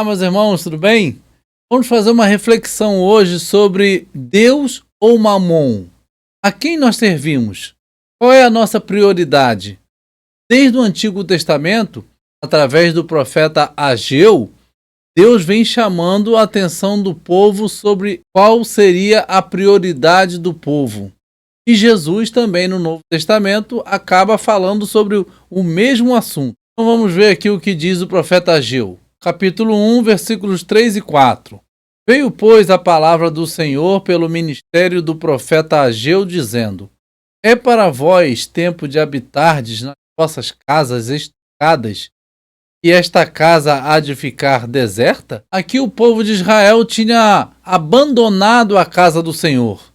Olá, meus irmãos, tudo bem? Vamos fazer uma reflexão hoje sobre Deus ou Mamon. A quem nós servimos? Qual é a nossa prioridade? Desde o Antigo Testamento, através do profeta Ageu, Deus vem chamando a atenção do povo sobre qual seria a prioridade do povo. E Jesus também no Novo Testamento acaba falando sobre o mesmo assunto. Então vamos ver aqui o que diz o profeta Ageu. Capítulo 1, versículos 3 e 4. Veio, pois, a palavra do Senhor pelo ministério do profeta Ageu, dizendo: É para vós tempo de habitardes nas vossas casas estucadas, e esta casa há de ficar deserta? Aqui o povo de Israel tinha abandonado a casa do Senhor.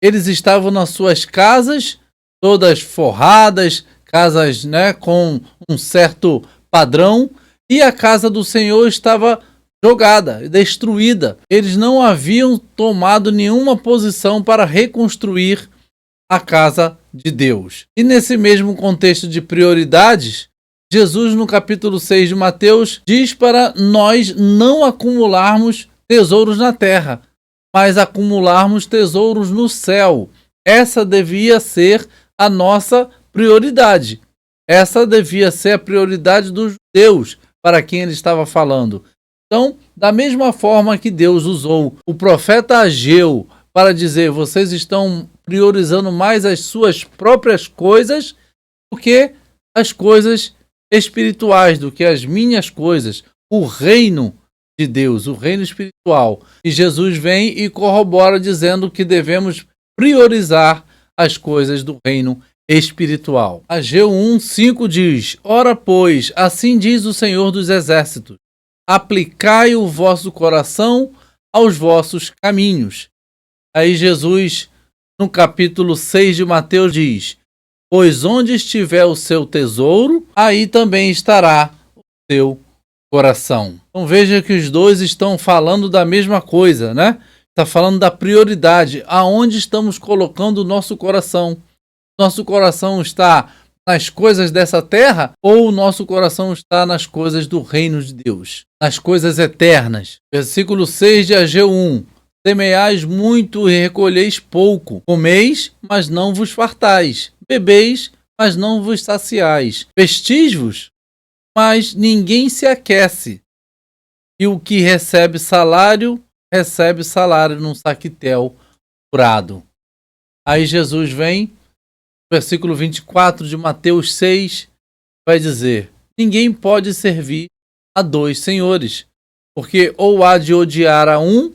Eles estavam nas suas casas, todas forradas, casas, com um certo padrão, e a casa do Senhor estava jogada, destruída. Eles não haviam tomado nenhuma posição para reconstruir a casa de Deus. E nesse mesmo contexto de prioridades, Jesus, no capítulo 6 de Mateus, diz para nós não acumularmos tesouros na terra, mas acumularmos tesouros no céu. Essa devia ser a nossa prioridade. Essa devia ser a prioridade dos judeus, para quem ele estava falando. Então, da mesma forma que Deus usou o profeta Ageu para dizer: vocês estão priorizando mais as suas próprias coisas do que as coisas espirituais, do que as minhas coisas, o reino de Deus, o reino espiritual. E Jesus vem e corrobora dizendo que devemos priorizar as coisas do reino espiritual. Ageu 1:5 diz: Ora, pois, assim diz o Senhor dos Exércitos: aplicai o vosso coração aos vossos caminhos. Aí Jesus, no capítulo 6 de Mateus, diz: Pois onde estiver o seu tesouro, aí também estará o seu coração. Então veja que os dois estão falando da mesma coisa, Está falando da prioridade, aonde estamos colocando o nosso coração. Nosso coração está nas coisas dessa terra ou o nosso coração está nas coisas do reino de Deus, nas coisas eternas? Versículo 6 de Ageu 1. Semeais muito e recolheis pouco. Comeis, mas não vos fartais. Bebeis, mas não vos saciais. Vestis-vos, mas ninguém se aquece. E o que recebe salário num saquitel furado. Aí Jesus vem, versículo 24 de Mateus 6, vai dizer: ninguém pode servir a dois senhores, porque ou há de odiar a um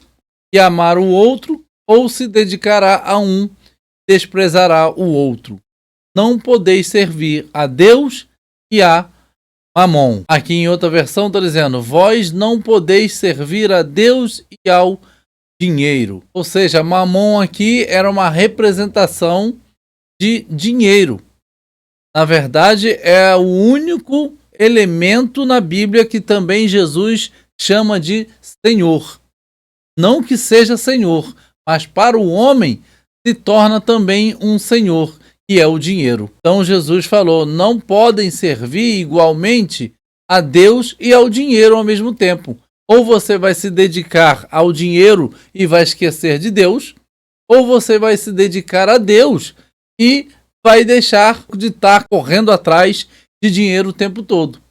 e amar o outro, ou se dedicará a um e desprezará o outro. Não podeis servir a Deus e a Mamon. Aqui em outra versão está dizendo: vós não podeis servir a Deus e ao dinheiro. Ou seja, Mamon aqui era uma representação de dinheiro. Na verdade, é o único elemento na Bíblia que também Jesus chama de Senhor. Não que seja Senhor, mas para o homem se torna também um Senhor, que é o dinheiro. Então Jesus falou: não podem servir igualmente a Deus e ao dinheiro ao mesmo tempo. Ou você vai se dedicar ao dinheiro e vai esquecer de Deus, ou você vai se dedicar a Deus e vai deixar de estar correndo atrás de dinheiro o tempo todo.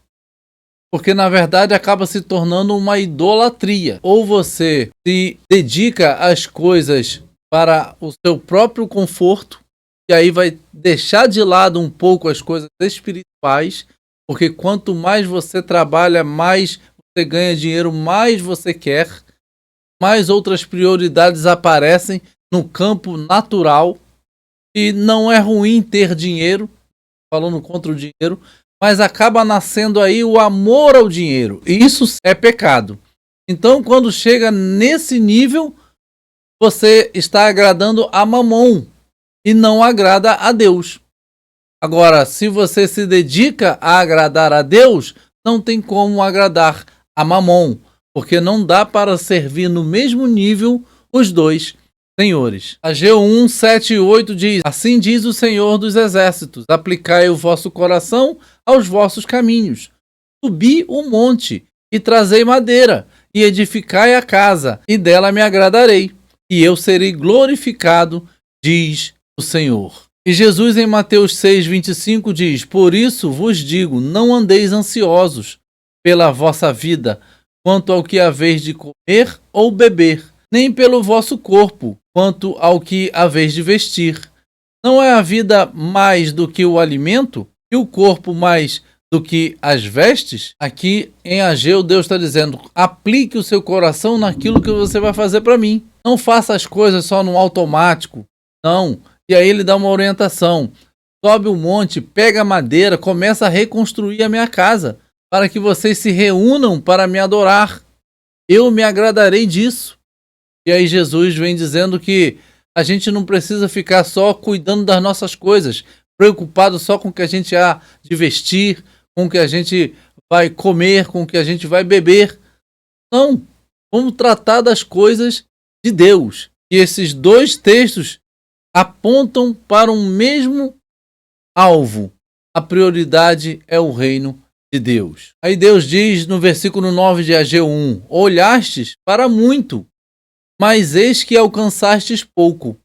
Porque, na verdade, acaba se tornando uma idolatria. Ou você se dedica às coisas para o seu próprio conforto, e aí vai deixar de lado um pouco as coisas espirituais, porque quanto mais você trabalha, mais você ganha dinheiro, mais você quer, mais outras prioridades aparecem no campo natural. E não é ruim ter dinheiro, falando contra o dinheiro, mas acaba nascendo aí o amor ao dinheiro. E isso é pecado. Então, quando chega nesse nível, você está agradando a Mamon e não agrada a Deus. Agora, se você se dedica a agradar a Deus, não tem como agradar a Mamon, porque não dá para servir no mesmo nível os dois senhores. Ageu 1, 7 e 8 diz: assim diz o Senhor dos Exércitos: aplicai o vosso coração aos vossos caminhos. Subi o monte e trazei madeira, e edificai a casa, e dela me agradarei, e eu serei glorificado, diz o Senhor. E Jesus em Mateus 6,25 diz: Por isso vos digo, não andeis ansiosos pela vossa vida, quanto ao que haveis de comer ou beber, nem pelo vosso corpo, quanto ao que haveis de vestir. Não é a vida mais do que o alimento, e o corpo mais do que as vestes? Aqui em Ageu, Deus está dizendo: aplique o seu coração naquilo que você vai fazer para mim. Não faça as coisas só no automático. Não. E aí ele dá uma orientação. Sobe o monte, pega a madeira, começa a reconstruir a minha casa, para que vocês se reúnam para me adorar. Eu me agradarei disso. E aí Jesus vem dizendo que a gente não precisa ficar só cuidando das nossas coisas, preocupado só com o que a gente há de vestir, com o que a gente vai comer, com o que a gente vai beber. Não, vamos tratar das coisas de Deus. E esses dois textos apontam para um mesmo alvo. A prioridade é o reino de Deus. Aí Deus diz no versículo 9 de Ageu 1: Olhastes para muito, mas eis que alcançastes pouco.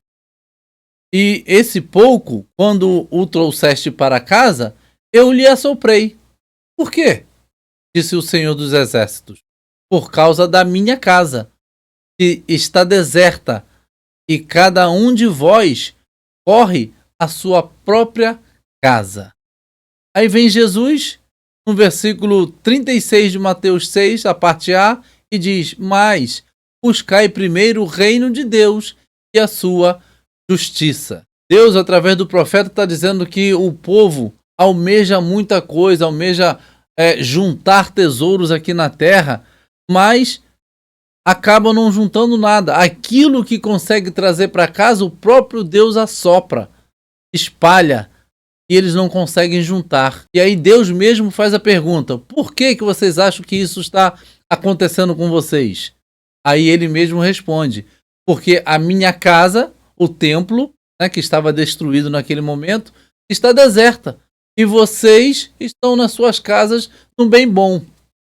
E esse pouco, quando o trouxeste para casa, eu lhe assoprei. Por quê? Disse o Senhor dos Exércitos. Por causa da minha casa, que está deserta, e cada um de vós corre à sua própria casa. Aí vem Jesus, no versículo 36 de Mateus 6, a parte A, e diz: Mas buscai primeiro o reino de Deus e a sua justiça. Deus, através do profeta, está dizendo que o povo almeja muita coisa, almeja juntar tesouros aqui na terra, mas acabam não juntando nada. Aquilo que consegue trazer para casa, o próprio Deus assopra, espalha, e eles não conseguem juntar. E aí Deus mesmo faz a pergunta: por que vocês acham que isso está acontecendo com vocês? Aí ele mesmo responde: porque a minha casa, o templo, que estava destruído naquele momento, está deserta, e vocês estão nas suas casas num bem bom.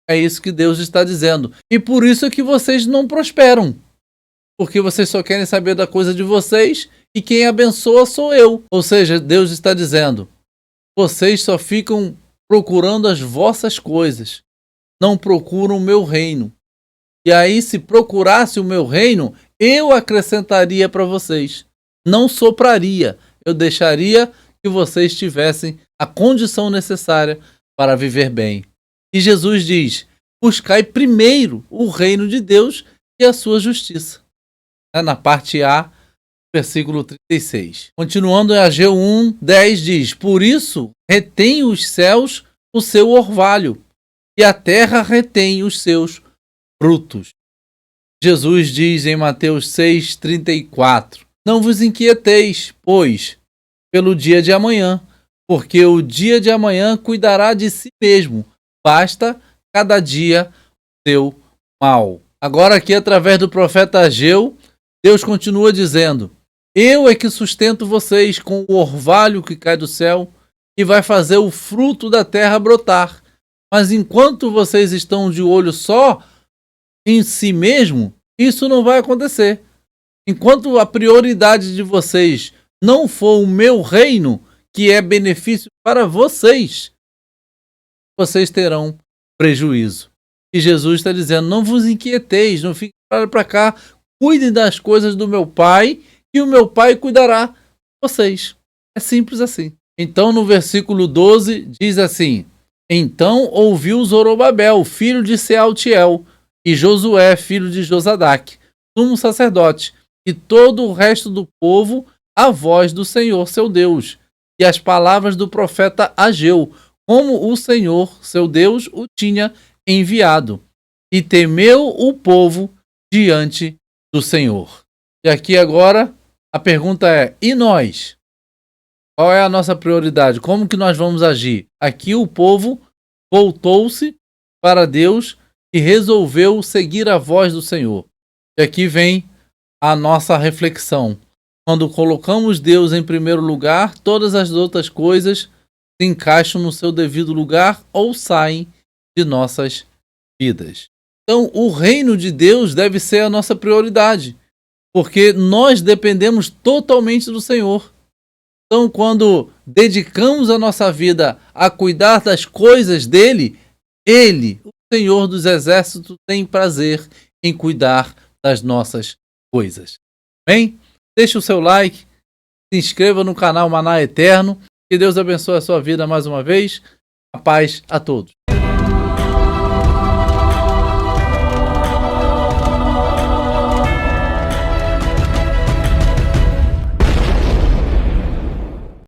É isso que Deus está dizendo. E por isso é que vocês não prosperam. Porque vocês só querem saber da coisa de vocês, e quem abençoa sou eu. Ou seja, Deus está dizendo: vocês só ficam procurando as vossas coisas, não procuram o meu reino. E aí, se procurasse o meu reino, eu acrescentaria para vocês. Não sopraria. Eu deixaria que vocês tivessem a condição necessária para viver bem. E Jesus diz: buscai primeiro o reino de Deus e a sua justiça. Na parte A, versículo 36. Continuando, em Ageu 1:10 diz: por isso retém os céus o seu orvalho, e a terra retém os seus frutos. Jesus diz em Mateus 6:34: não vos inquieteis, pois, pelo dia de amanhã, porque o dia de amanhã cuidará de si mesmo. Basta cada dia o seu mal. Agora aqui, através do profeta Ageu, Deus continua dizendo: eu é que sustento vocês com o orvalho que cai do céu e vai fazer o fruto da terra brotar. Mas enquanto vocês estão de olho só em si mesmo, isso não vai acontecer. Enquanto a prioridade de vocês não for o meu reino, que é benefício para vocês, vocês terão prejuízo. E Jesus está dizendo: não vos inquieteis, não fiquem para cá, cuidem das coisas do meu Pai, e o meu Pai cuidará de vocês. É simples assim. Então, no versículo 12, diz assim: então ouviu Zorobabel, filho de Sealtiel, e Josué, filho de Josadaque, sumo sacerdote, e todo o resto do povo, a voz do Senhor seu Deus, e as palavras do profeta Ageu, como o Senhor seu Deus o tinha enviado. E temeu o povo diante do Senhor. E aqui agora a pergunta é: e nós? Qual é a nossa prioridade? Como que nós vamos agir? Aqui o povo voltou-se para Deus e resolveu seguir a voz do Senhor. E aqui vem a nossa reflexão. Quando colocamos Deus em primeiro lugar, todas as outras coisas se encaixam no seu devido lugar ou saem de nossas vidas. Então, o reino de Deus deve ser a nossa prioridade, porque nós dependemos totalmente do Senhor. Então, quando dedicamos a nossa vida a cuidar das coisas dele, ele, o Senhor dos Exércitos, tem prazer em cuidar das nossas coisas. Bem, deixe o seu like, se inscreva no canal Maná Eterno, que Deus abençoe a sua vida mais uma vez. A paz a todos.